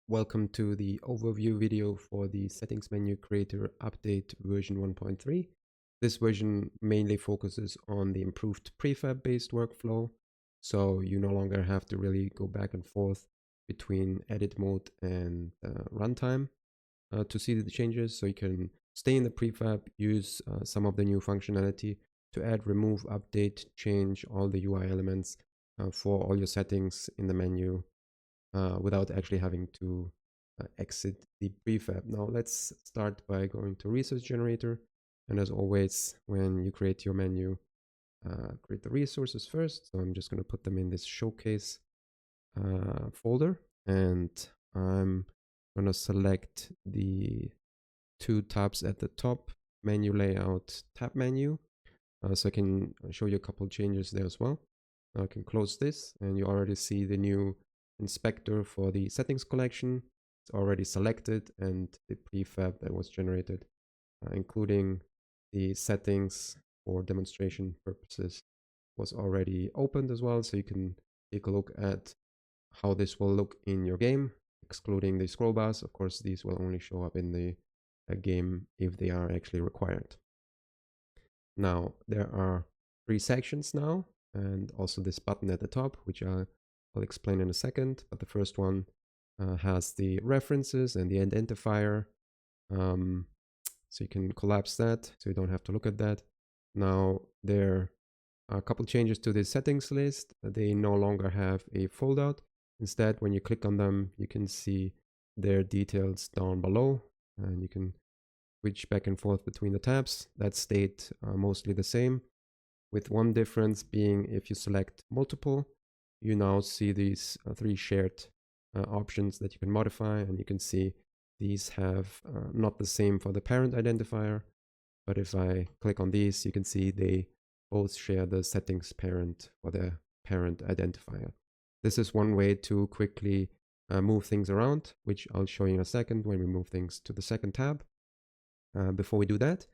Welcome to the overview video for the Settings Menu Creator Update version 1.3. This version mainly focuses on the improved prefab-based workflow, so you no longer have to really go back and forth between edit mode and runtime to see the changes. So you can stay in the prefab, use some of the new functionality to add, remove, update, change all the UI elements for all your settings in the menu without actually having to exit the prefab. Now let's start by going to resource generator. And as always, when you create your menu, create the resources first. So I'm just going to put them in this showcase folder, and I'm going to select the two tabs at the top, menu layout, tab menu. So I can show you a couple changes there as well. Now I can close this, and you already see the new inspector for the settings collection. It's already selected, and the prefab that was generated, including the settings for demonstration purposes, was already opened as well. So you can take a look at how this will look in your game, excluding the scroll bars. Of course, these will only show up in the game if they are actually required. Now, there are 3 sections now, and also this button at the top, which I'll explain in a second. But the first one has the references and the identifier. So you can collapse that, so you don't have to look at that. Now, there are a couple changes to the settings list. They no longer have a foldout. Instead, when you click on them, you can see their details down below, and you can switch back and forth between the tabs. That stayed mostly the same, with one difference being if you select multiple, you now see these 3 shared options that you can modify, and you can see these have not the same for the parent identifier, but if I click on these, you can see they both share the settings parent for the parent identifier. This is one way to quickly move things around, which I'll show you in a second when we move things to the second tab. Before we do that,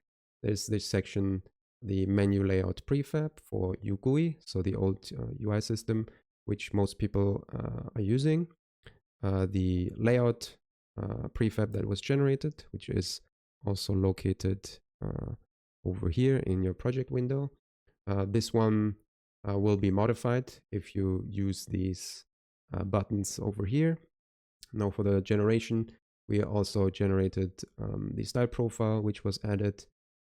there's this section, the menu layout prefab for UGUI, so the old UI system, which most people are using. The layout prefab that was generated, which is also located over here in your project window. This one will be modified if you use these buttons over here. Now for the generation, we also generated the style profile, which was added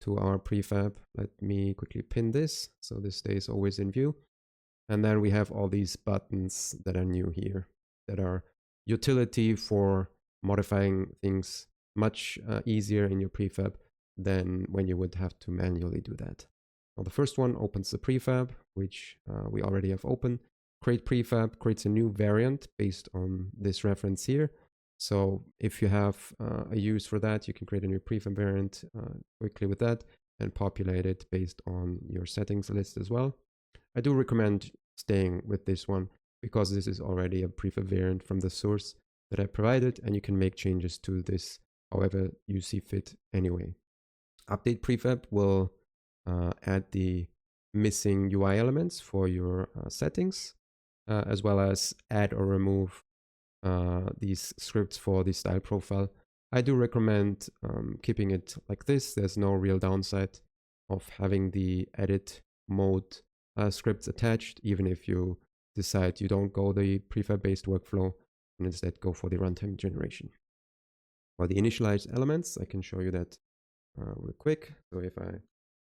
to our prefab. Let me quickly pin this so this stays always in view. And then we have all these buttons that are new here, that are utility for modifying things much easier in your prefab than when you would have to manually do that. Now the first one opens the prefab, which we already have open. Create prefab creates a new variant based on this reference here. So if you have a use for that, you can create a new prefab variant quickly with that and populate it based on your settings list as well. I do recommend staying with this one because this is already a prefab variant from the source that I provided, and you can make changes to this however you see fit anyway. Update prefab will add the missing UI elements for your settings, as well as add or remove these scripts for the style profile. I do recommend keeping it like this. There's no real downside of having the edit mode scripts attached, even if you decide you don't go the prefab based workflow and instead go for the runtime generation. For the initialized elements, I can show you that real quick. So if I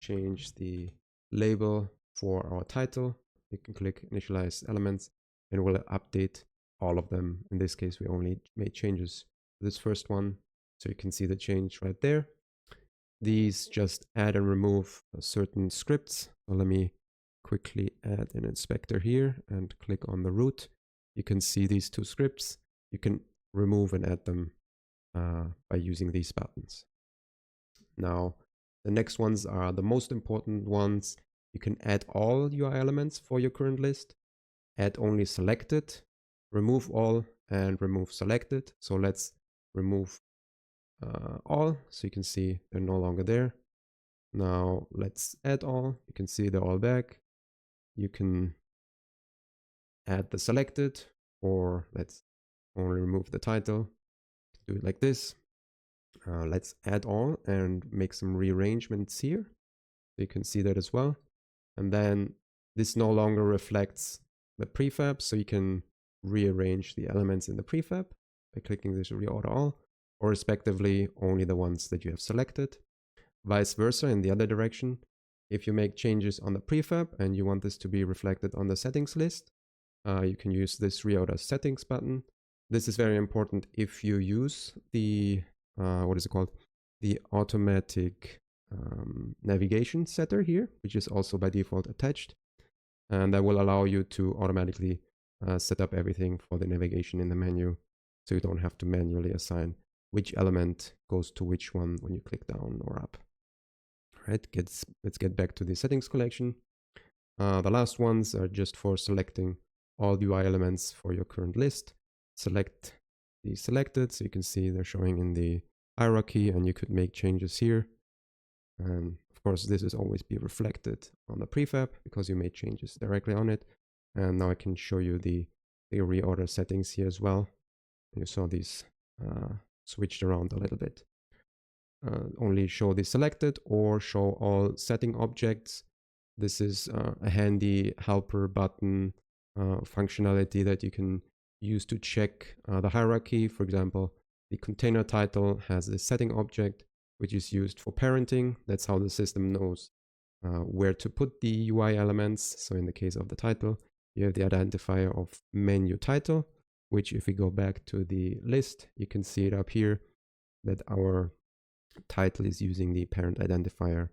change the label for our title, you can click initialize elements and it will update all of them. In this case, we only made changes to this first one, so you can see the change right there. These just add and remove certain scripts. So let me quickly add an inspector here and click on the root. You can see these 2 scripts. You can remove and add them by using these buttons. Now, the next ones are the most important ones. You can add all UI elements for your current list, add only selected, remove all, and remove selected. So let's remove all, so you can see they're no longer there. Now let's add all. You can see they're all back. You can add the selected, or let's only remove the title. Do it like this. Let's add all and make some rearrangements here. So you can see that as well. And then this no longer reflects the prefab, so you can rearrange the elements in the prefab by clicking this reorder all, or respectively only the ones that you have selected. Vice versa in the other direction. If you make changes on the prefab and you want this to be reflected on the settings list, you can use this reorder settings button. This is very important if you use the, what is it called? The automatic navigation setter here, which is also by default attached. And that will allow you to automatically set up everything for the navigation in the menu, so you don't have to manually assign which element goes to which one when you click down or up. All right, let's get back to the settings collection. The last ones are just for selecting all UI elements for your current list. Select the selected, so you can see they're showing in the hierarchy, and you could make changes here. And of course, this is always be reflected on the prefab because you made changes directly on it. And now I can show you the reorder settings here as well. You saw these switched around a little bit. Only show the selected or show all setting objects. This is a handy helper button functionality that you can use to check the hierarchy. For example, the container title has a setting object, which is used for parenting. That's how the system knows where to put the UI elements. So in the case of the title, you have the identifier of menu title, which if we go back to the list, you can see it up here that our title is using the parent identifier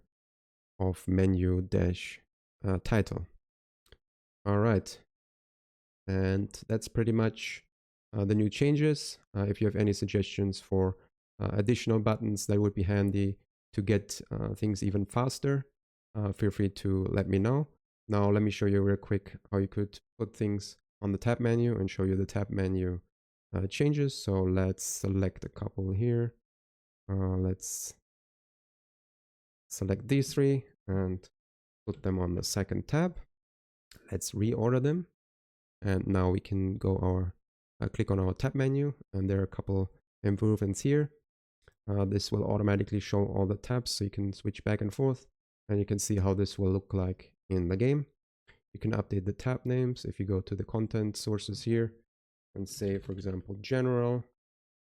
of menu dash title. All right. And that's pretty much the new changes. If you have any suggestions for additional buttons that would be handy to get things even faster, feel free to let me know. Now let me show you real quick how you could put things on the tab menu and show you the tab menu changes. So let's select a couple here. Let's select these three and put them on the second tab. Let's reorder them. And now we can go click on our tab menu, and there are a couple improvements here. This will automatically show all the tabs, so you can switch back and forth, and you can see how this will look like in the game. You can update the tab names if you go to the content sources here and say, for example, general,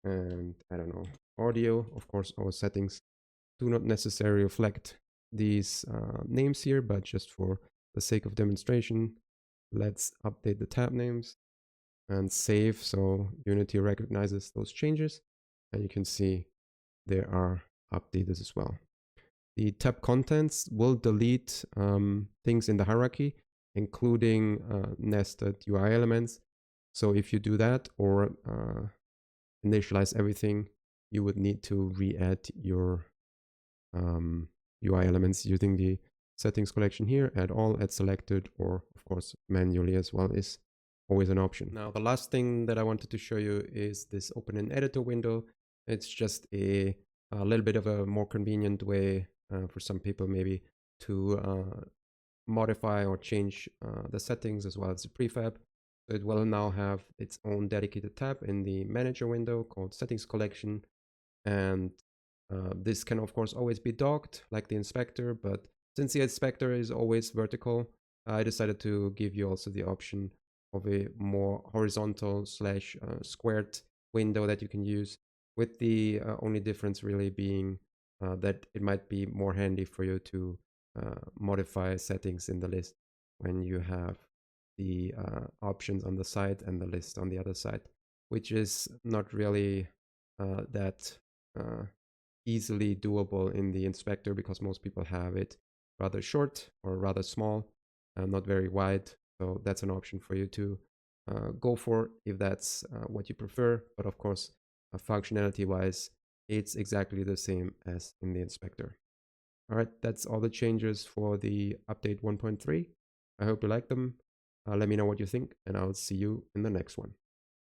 and I don't know, audio. Of course, our settings do not necessarily reflect these names here, but just for the sake of demonstration, let's update the tab names and save so Unity recognizes those changes, and you can see they are updated as well. The tab contents will delete things in the hierarchy, including nested UI elements. So if you do that or initialize everything, you would need to re-add your UI elements using the settings collection here. Add all, add selected, or of course manually as well is always an option. Now the last thing that I wanted to show you is this open in editor window. It's just a little bit of a more convenient way for some people maybe to modify or change the settings as well as the prefab. So it will now have its own dedicated tab in the manager window called settings collection, and this can of course always be docked like the inspector, but since the inspector is always vertical, I decided to give you also the option of a more horizontal slash squared window that you can use, with the only difference really being that it might be more handy for you to modify settings in the list when you have the options on the side and the list on the other side, which is not really that easily doable in the inspector because most people have it rather short or rather small, not very wide. So that's an option for you to go for if that's what you prefer. But of course, functionality wise, it's exactly the same as in the inspector. All right, that's all the changes for the update 1.3. I hope you like them. Let me know what you think, and I'll see you in the next one.